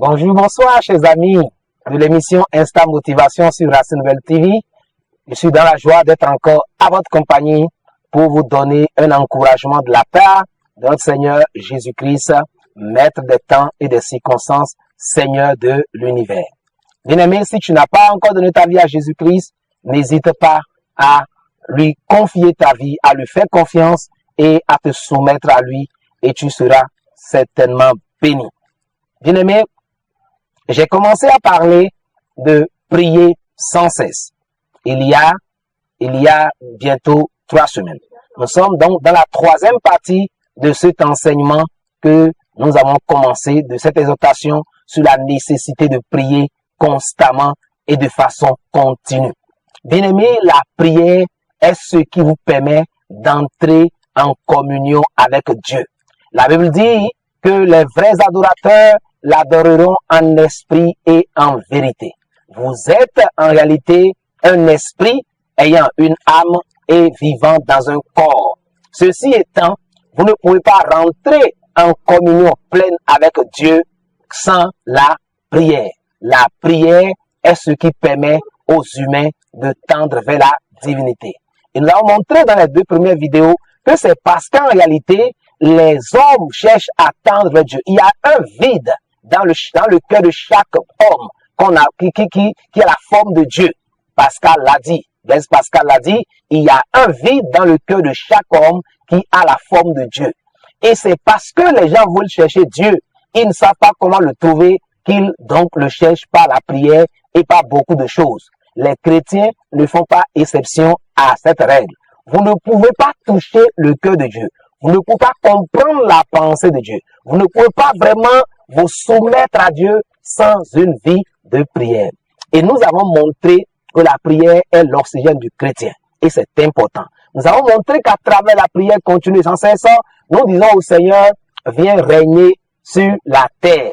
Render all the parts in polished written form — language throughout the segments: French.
Bonjour, bonsoir, chers amis de l'émission Instant Motivation sur Racine Nouvelle TV. Je suis dans la joie d'être encore à votre compagnie pour vous donner un encouragement de la part de notre Seigneur Jésus-Christ, Maître des temps et des circonstances, Seigneur de l'univers. Bien-aimé, si tu n'as pas encore donné ta vie à Jésus-Christ, n'hésite pas à lui confier ta vie, à lui faire confiance et à te soumettre à lui et tu seras certainement béni. Bien-aimé, j'ai commencé à parler de prier sans cesse. Il y a bientôt 3 semaines. Nous sommes donc dans la 3e partie de cet enseignement que nous avons commencé, de cette exhortation sur la nécessité de prier constamment et de façon continue. Bien-aimé, la prière est ce qui vous permet d'entrer en communion avec Dieu. La Bible dit que les vrais adorateurs l'adoreront en esprit et en vérité. Vous êtes en réalité un esprit ayant une âme et vivant dans un corps. Ceci étant, vous ne pouvez pas rentrer en communion pleine avec Dieu sans la prière. La prière est ce qui permet aux humains de tendre vers la divinité. Et nous avons montré dans les 2 premières vidéos que c'est parce qu'en réalité, les hommes cherchent à tendre vers Dieu. Il y a un vide dans le cœur de chaque homme qui a la forme de Dieu. Pascal l'a dit. Blaise Pascal l'a dit, il y a un vide dans le cœur de chaque homme qui a la forme de Dieu. Et c'est parce que les gens veulent chercher Dieu, ils ne savent pas comment le trouver, qu'ils donc le cherchent par la prière et par beaucoup de choses. Les chrétiens ne font pas exception à cette règle. Vous ne pouvez pas toucher le cœur de Dieu. Vous ne pouvez pas comprendre la pensée de Dieu. Vous ne pouvez pas vraiment vous soumettre à Dieu sans une vie de prière. Et nous avons montré que la prière est l'oxygène du chrétien. Et c'est important. Nous avons montré qu'à travers la prière continue sans cesse, nous disons au Seigneur, viens régner sur la terre.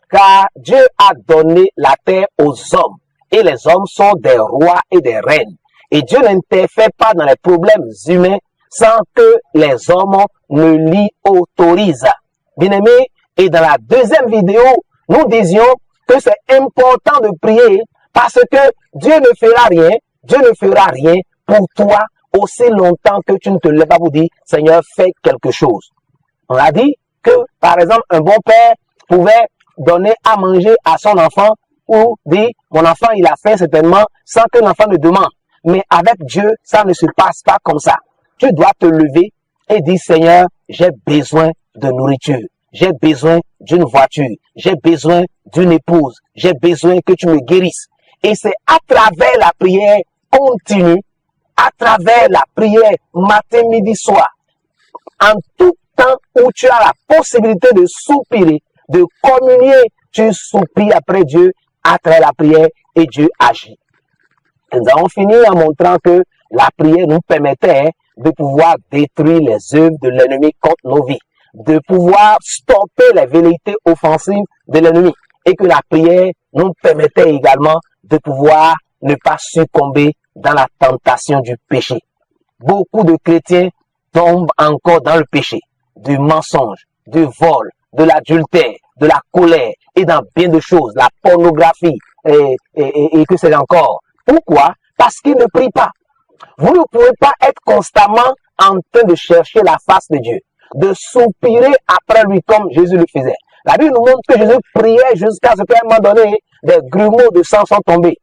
Car Dieu a donné la terre aux hommes. Et les hommes sont des rois et des reines. Et Dieu n'interfère pas dans les problèmes humains sans que les hommes ne l'y autorisent. Bien-aimés, et dans la 2e vidéo, nous disions que c'est important de prier parce que Dieu ne fera rien pour toi aussi longtemps que tu ne te lèves pas pour dire, Seigneur, fais quelque chose. On a dit que, par exemple, un bon père pouvait donner à manger à son enfant ou dire, mon enfant, il a faim certainement sans que l'enfant ne demande. Mais avec Dieu, ça ne se passe pas comme ça. Tu dois te lever et dire, Seigneur, j'ai besoin de nourriture. J'ai besoin d'une voiture. J'ai besoin d'une épouse. J'ai besoin que tu me guérisses. Et c'est à travers la prière continue, à travers la prière matin, midi, soir, en tout temps où tu as la possibilité de soupirer, de communier, tu soupires après Dieu à travers la prière et Dieu agit. Et nous avons fini en montrant que la prière nous permettait de pouvoir détruire les œuvres de l'ennemi contre nos vies, de pouvoir stopper les velléités offensives de l'ennemi et que la prière nous permettait également de pouvoir ne pas succomber dans la tentation du péché. Beaucoup de chrétiens tombent encore dans le péché, du mensonge, du vol, de l'adultère, de la colère et dans bien de choses, la pornographie et que c'est encore. Pourquoi? Parce qu'ils ne prient pas. Vous ne pouvez pas être constamment en train de chercher la face de Dieu, de soupirer après lui comme Jésus le faisait. La Bible nous montre que Jésus priait jusqu'à ce qu'à un moment donné, des grumeaux de sang sont tombés.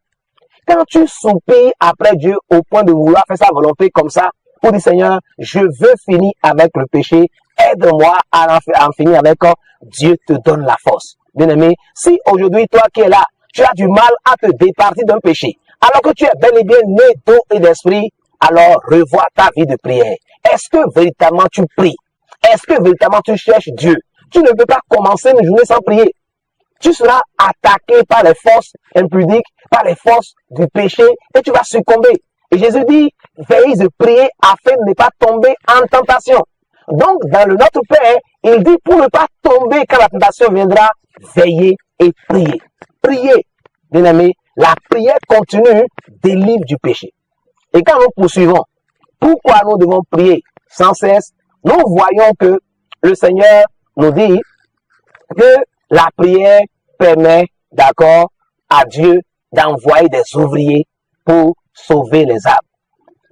Quand tu soupires après Dieu au point de vouloir faire sa volonté comme ça, pour dire Seigneur, je veux finir avec le péché, aide-moi à en finir avec, Dieu te donne la force. Bien-aimé, si aujourd'hui toi qui es là, tu as du mal à te départir d'un péché, alors que tu es bel et bien né d'eau et d'esprit, alors revois ta vie de prière. Est-ce que véritablement tu pries? Est-ce que véritablement tu cherches Dieu? Tu ne peux pas commencer une journée sans prier. Tu seras attaqué par les forces impudiques, par les forces du péché et tu vas succomber. Et Jésus dit, veillez de prier afin de ne pas tomber en tentation. Donc, dans le Notre Père, il dit pour ne pas tomber quand la tentation viendra, veillez et priez. Priez, bien aimé, la prière continue délivre du péché. Et quand nous poursuivons, pourquoi nous devons prier sans cesse? Nous voyons que le Seigneur nous dit que la prière permet, d'accord, à Dieu d'envoyer des ouvriers pour sauver les âmes.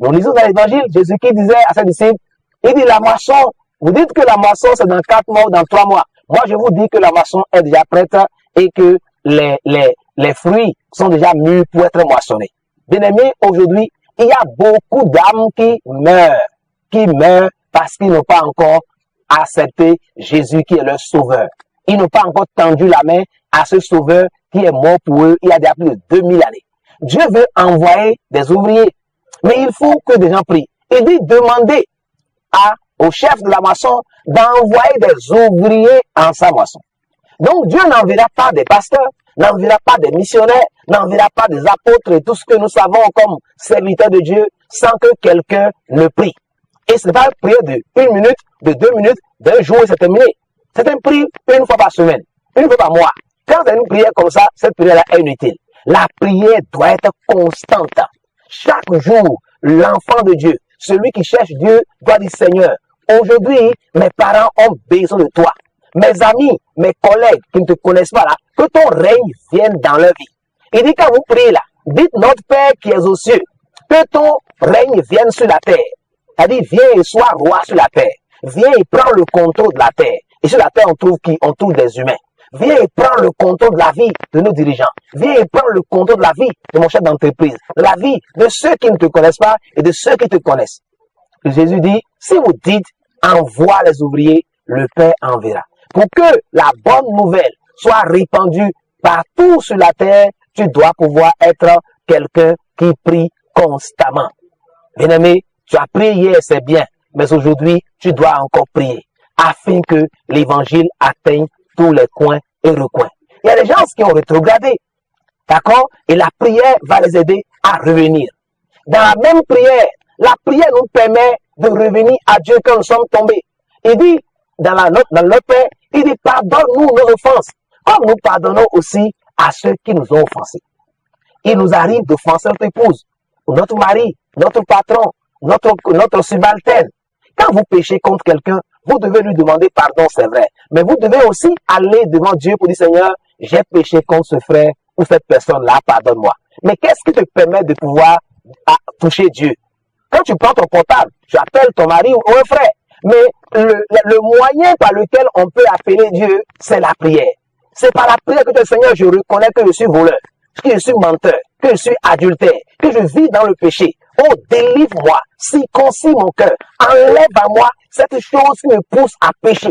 Nous lisons dans l'évangile, Jésus qui disait à ses disciples, il dit la moisson, vous dites que la moisson c'est dans 4 mois ou dans 3 mois. Moi je vous dis que la moisson est déjà prête et que les fruits sont déjà mûrs pour être moissonnés. Bien aimés, aujourd'hui, il y a beaucoup d'âmes qui meurent parce qu'ils n'ont pas encore accepté Jésus qui est leur sauveur. Ils n'ont pas encore tendu la main à ce sauveur qui est mort pour eux il y a déjà plus de 2000 années. Dieu veut envoyer des ouvriers, mais il faut que des gens prient. Il dit demander au chef de la moisson d'envoyer des ouvriers en sa moisson. Donc Dieu n'enverra pas des pasteurs, n'enverra pas des missionnaires, n'enverra pas des apôtres et tout ce que nous savons comme serviteurs de Dieu sans que quelqu'un ne prie. Et ce n'est pas une prière de 1 minute, de 2 minutes, d'un jour et c'est terminé. C'est une prière une fois par semaine, une fois par mois. Quand c'est une prière comme ça, cette prière-là est inutile. La prière doit être constante. Chaque jour, l'enfant de Dieu, celui qui cherche Dieu, doit dire Seigneur, aujourd'hui, mes parents ont besoin de toi. Mes amis, mes collègues qui ne te connaissent pas là, que ton règne vienne dans leur vie. Il dit quand vous priez là, dites notre Père qui est aux cieux, que ton règne vienne sur la terre. C'est-à-dire, viens et sois roi sur la terre. Viens et prends le contrôle de la terre. Et sur la terre, on trouve qui? On trouve des humains. Viens et prends le contrôle de la vie de nos dirigeants. Viens et prends le contrôle de la vie de mon chef d'entreprise, de la vie de ceux qui ne te connaissent pas et de ceux qui te connaissent. Et Jésus dit, si vous dites, envoie les ouvriers, le Père enverra. Pour que la bonne nouvelle soit répandue partout sur la terre, tu dois pouvoir être quelqu'un qui prie constamment. Bien-aimé, tu as prié hier, c'est bien, mais aujourd'hui, tu dois encore prier afin que l'évangile atteigne tous les coins et recoins. Il y a des gens qui ont rétrogradé, d'accord? Et la prière va les aider à revenir. Dans la même prière, la prière nous permet de revenir à Dieu quand nous sommes tombés. Il dit, dans notre Père, il dit, pardonne-nous nos offenses, comme nous pardonnons aussi à ceux qui nous ont offensés. Il nous arrive d'offenser notre épouse, notre mari, notre patron, notre subalterne. Quand vous péchez contre quelqu'un, vous devez lui demander pardon, c'est vrai. Mais vous devez aussi aller devant Dieu pour dire, Seigneur, j'ai péché contre ce frère ou cette personne-là, pardonne-moi. Mais qu'est-ce qui te permet de pouvoir toucher Dieu? Quand tu prends ton portable, tu appelles ton mari ou un frère. Mais le moyen par lequel on peut appeler Dieu, c'est la prière. C'est par la prière que tu dis, Seigneur, je reconnais que je suis voleur, que je suis menteur, que je suis adultère, que je vis dans le péché. Oh, délivre-moi, circoncis mon cœur, enlève à moi cette chose qui me pousse à pécher.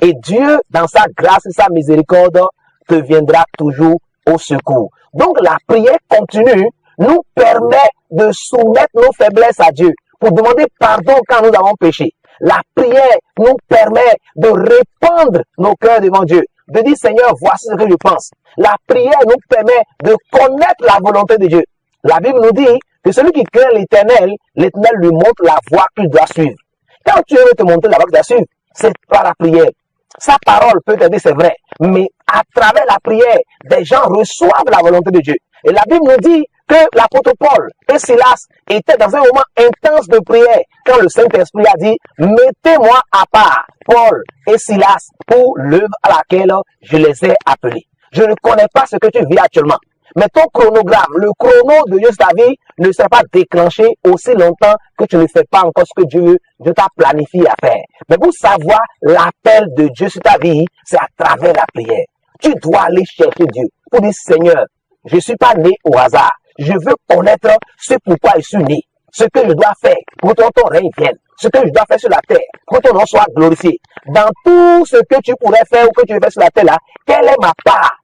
Et Dieu, dans sa grâce et sa miséricorde, te viendra toujours au secours. Donc la prière continue nous permet de soumettre nos faiblesses à Dieu pour demander pardon quand nous avons péché. La prière nous permet de répandre nos cœurs devant Dieu, de dire Seigneur, voici ce que je pense. La prière nous permet de connaître la volonté de Dieu. La Bible nous dit que celui qui craint l'Éternel, l'Éternel lui montre la voie qu'il doit suivre. Quand Dieu veut te montrer la voie que tu dois suivre, c'est par la prière. Sa parole peut t'aider, c'est vrai, mais à travers la prière, des gens reçoivent la volonté de Dieu. Et la Bible nous dit que l'apôtre Paul et Silas étaient dans un moment intense de prière quand le Saint-Esprit a dit « Mettez-moi à part Paul et Silas pour l'œuvre à laquelle je les ai appelés. » Je ne connais pas ce que tu vis actuellement, mais ton chronogramme, le chrono de Dieu sur ta vie ne sera pas déclenché aussi longtemps que tu ne fais pas encore ce que Dieu t'a planifié à faire. Mais pour savoir l'appel de Dieu sur ta vie, c'est à travers la prière. Tu dois aller chercher Dieu pour dire « Seigneur, je ne suis pas né au hasard. Je veux connaître ce pourquoi je suis né, ce que je dois faire pour que ton règne vienne, ce que je dois faire sur la terre, pour que ton nom soit glorifié. Dans tout ce que tu pourrais faire ou que tu veux faire sur la terre là, quelle est ma part?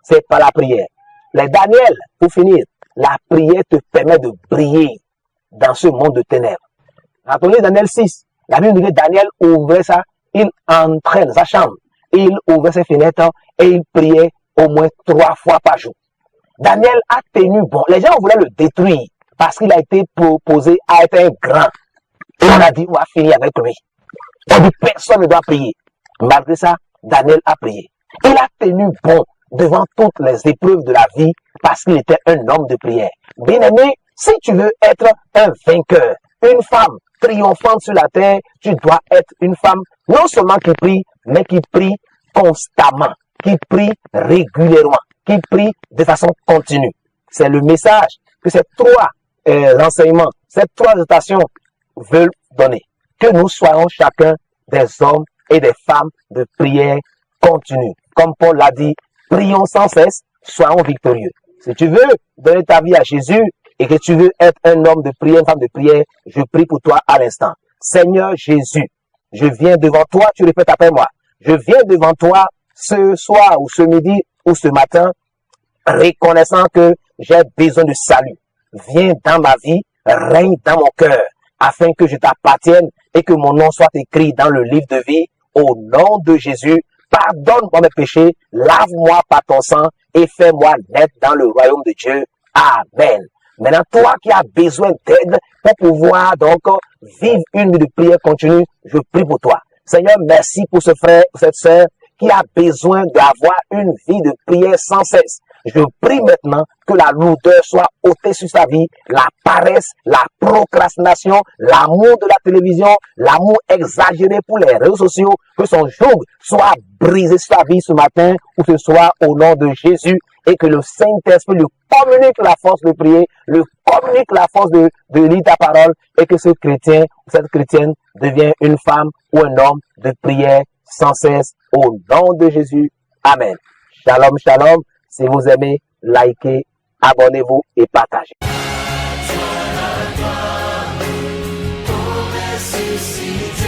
C'est par la prière. Les Daniel, pour finir, la prière te permet de briller dans ce monde de ténèbres. Quand on lit Daniel 6, la Bible nous dit Daniel ouvrait ça, il entrait dans sa chambre, il ouvrait ses fenêtres et il priait au moins 3 fois par jour. Daniel a tenu bon. Les gens voulaient le détruire parce qu'il a été proposé à être un grand. Et on a dit, on va finir avec lui. On dit, personne ne doit prier. Malgré ça, Daniel a prié. Il a tenu bon devant toutes les épreuves de la vie parce qu'il était un homme de prière. Bien-aimé, si tu veux être un vainqueur, une femme triomphante sur la terre, tu dois être une femme non seulement qui prie, mais qui prie constamment. qui prie régulièrement, qui prie de façon continue. C'est le message que ces trois enseignements, ces trois exhortations veulent donner. Que nous soyons chacun des hommes et des femmes de prière continue. Comme Paul l'a dit, prions sans cesse, soyons victorieux. Si tu veux donner ta vie à Jésus et que tu veux être un homme de prière, une femme de prière, je prie pour toi à l'instant. Seigneur Jésus, je viens devant toi, tu répètes après moi. Je viens devant toi ce soir ou ce midi ou ce matin, reconnaissant que j'ai besoin de salut. Viens dans ma vie, règne dans mon cœur, afin que je t'appartienne et que mon nom soit écrit dans le livre de vie. Au nom de Jésus, pardonne-moi mes péchés, lave-moi par ton sang et fais-moi naître dans le royaume de Dieu. Amen. Maintenant, toi qui as besoin d'aide pour pouvoir donc vivre une vie de prière continue, je prie pour toi. Seigneur, merci pour ce frère, cette sœur qui a besoin d'avoir une vie de prière sans cesse. Je prie maintenant que la lourdeur soit ôtée sur sa vie, la paresse, la procrastination, l'amour de la télévision, l'amour exagéré pour les réseaux sociaux, que son joug soit brisé sur sa vie ce matin ou ce soir au nom de Jésus et que le Saint-Esprit lui communique la force de prier, lui communique la force de lire ta parole et que ce chrétien ou cette chrétienne devienne une femme ou un homme de prière sans cesse au nom de Jésus. Amen. Shalom, shalom. Si vous aimez, likez, abonnez-vous et partagez. Pour ressusciter.